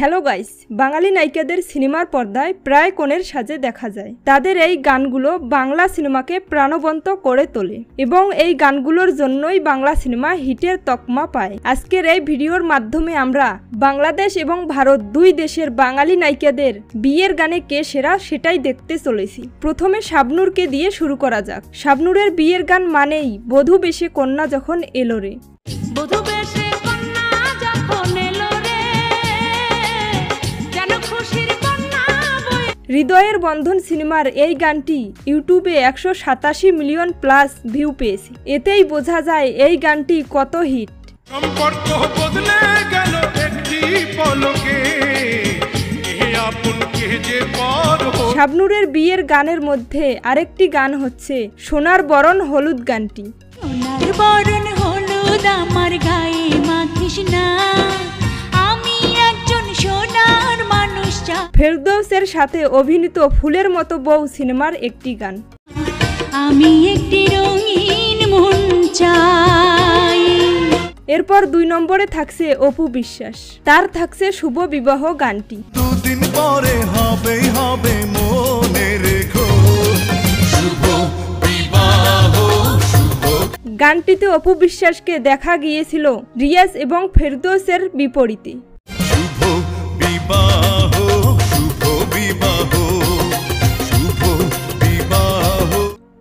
Hello guys, বাঙালি নায়িকাদের সিনেমার পর্দায় প্রায় কোণের সাজে দেখা যায়। তাদের এই গানগুলো বাংলা সিনেমাকে প্রাণবন্ত করে তোলে এবং এই গানগুলোর জন্যই বাংলা সিনেমা হিটের তকমা পায়। আজকের এই ভিডিওর মাধ্যমে আমরা বাংলাদেশ এবং ভারত দুই দেশের বাঙালি নায়িকাদের বিয়ের গানে কে সেরা সেটাই দেখতে চলেছি। প্রথমে শাবনূরকে দিয়ে শুরু করা যাক। শাবনূরের বিয়ের গান মানেই বধূ বেশে কন্যা যখন এলো রে। হৃদয়ের বন্ধন সিনেমার এই গানটি ইউটিউবে 187 মিলিয়ন প্লাস ভিউ পেয়েছে। এতেই বোঝা যায় এই গানটি কত হিট। সম্পর্ক বদলে গেল একটি পলকে, শাবনূরের বিয়ের গানের মধ্যে আরেকটি গান হচ্ছে সোনার বরণ হলুদ গানটি। সোনার বরণ হলুদ আমার গায়ে মাখিস না, আমি একজন সোনার মানুষ। ফেরদৌসের সাথে অভিনীত ফুলের মতো বউ সিনেমার একটি গান। আমি একটি রঙিন মন চাই। এরপর 2 নম্বরে থাকছে অপু বিশ্বাস, তার থাকছে শুভ বিবাহ গানটি। দুদিন পরে হবেই হবে মনে রেখো শুভ বিবাহ। গানটিতে অপু বিশ্বাসকে দেখা গিয়েছিল রিয়াজ এবং ফেরদৌসের বিপরীতে। শুভ বিবাহ শুভ বিবাহ শুভ বিবাহ।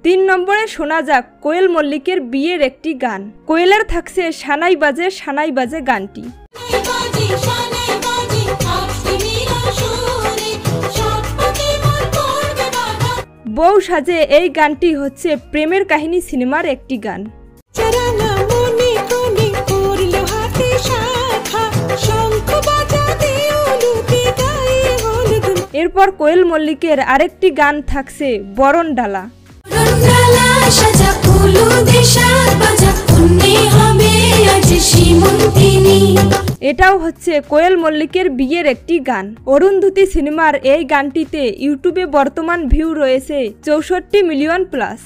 3 নম্বরে শোনা যাক কোয়েল মল্লিকের বিয়ের একটি গান। কোয়েলের থাকছে সানাই বাজে গানটি। বউ সাজে এই গানটি হচ্ছে প্রেমের কাহিনী সিনেমার একটি গান। এরপর কোয়েল মল্লিকের আরেকটি গান থাকছে বরণ ডালা। এটাও হচ্ছে কোয়েল মল্লিকের বিয়ের একটি গান। অরুন্ধতী সিনেমার এই গানটিতে ইউটিউবে বর্তমান ভিউ রয়েছে 64 মিলিয়ন প্লাস।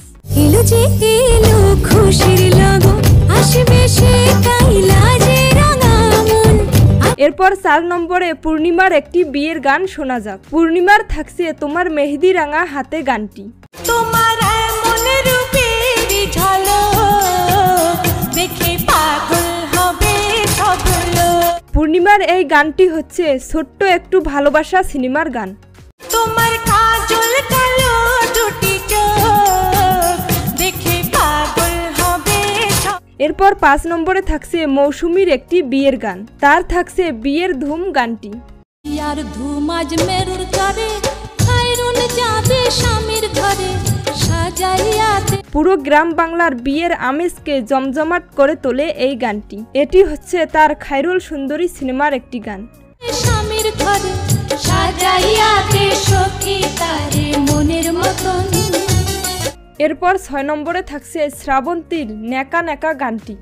এরপর 4 নম্বরে পূর্ণিমার একটি বিয়ের গান শোনা যাক। পূর্ণিমার থাকছে তোমার মেহেদি রাঙা হাতে গানটি। তোমার মনের রূপের ঝলক দেখে পাগল হবে সব লোক। পূর্ণিমার এই গানটি হচ্ছে ছোট্ট একটু ভালোবাসা সিনেমার গান। তোমার কাজল কালো দুটি চোখ দেখে পাগল হবে। এরপর 5 নম্বরে থাকছে মৌসুমীর একটি বিয়ের গান, তার থাকছে বিয়ের ধুম গানটি। ইয়ার ধুম আজ মেরুর ঘরে খায়রুন যাবে স্বামীর ঘরে সাজাইয়াতে। পুরো গ্রাম বাংলার বিয়ের আমেজকে জমজমাট করে তোলে এই গানটি। এটি হচ্ছে তার খায়রুল সুন্দরী সিনেমার একটি গান। স্বামীর ঘরে সাজাইয়াতে সখী তারে মনের মতন। এরপর 6 নম্বরে থাকছে শ্রাবন্তীর নেকা নেকা গানটি।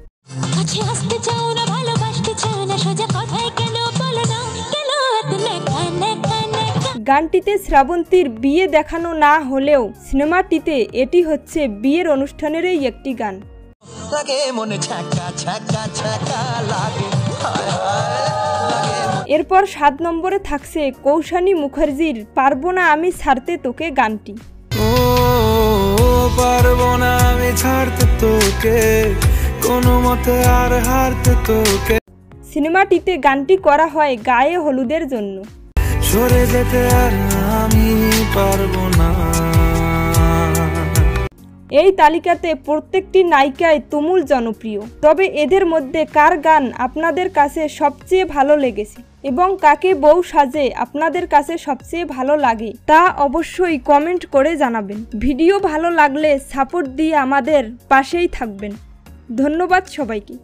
গানটিতে শ্রাবন্তীর বিয়ে দেখানো না হলেও সিনেমাটিতে এটি হচ্ছে বিয়ের অনুষ্ঠানেরই একটি গান। এরপর 7 নম্বরে থাকছে কৌশানী মুখার্জির পারবো না আমি ছাড়তে তোকে গানটি। পারবো না আমি ছাড়তে তোকে কোনো মতে আর হারতে তোকে। সিনেমাটিতে গানটি করা হয় গায়ে হলুদের জন্য। সরে যেতে আর আমি পারবো না। এই তালিকাতে প্রত্যেকটি নায়িকাই তুমুল জনপ্রিয়। তবে এদের মধ্যে কার গান আপনাদের কাছে সবচেয়ে ভালো লেগেছে এবং কাকে বউ সাজে আপনাদের কাছে সবচেয়ে ভালো লাগে তা অবশ্যই কমেন্ট করে জানাবেন। ভিডিও ভালো লাগলে সাপোর্ট দিয়ে আমাদের পাশেই থাকবেন। ধন্যবাদ সবাইকে।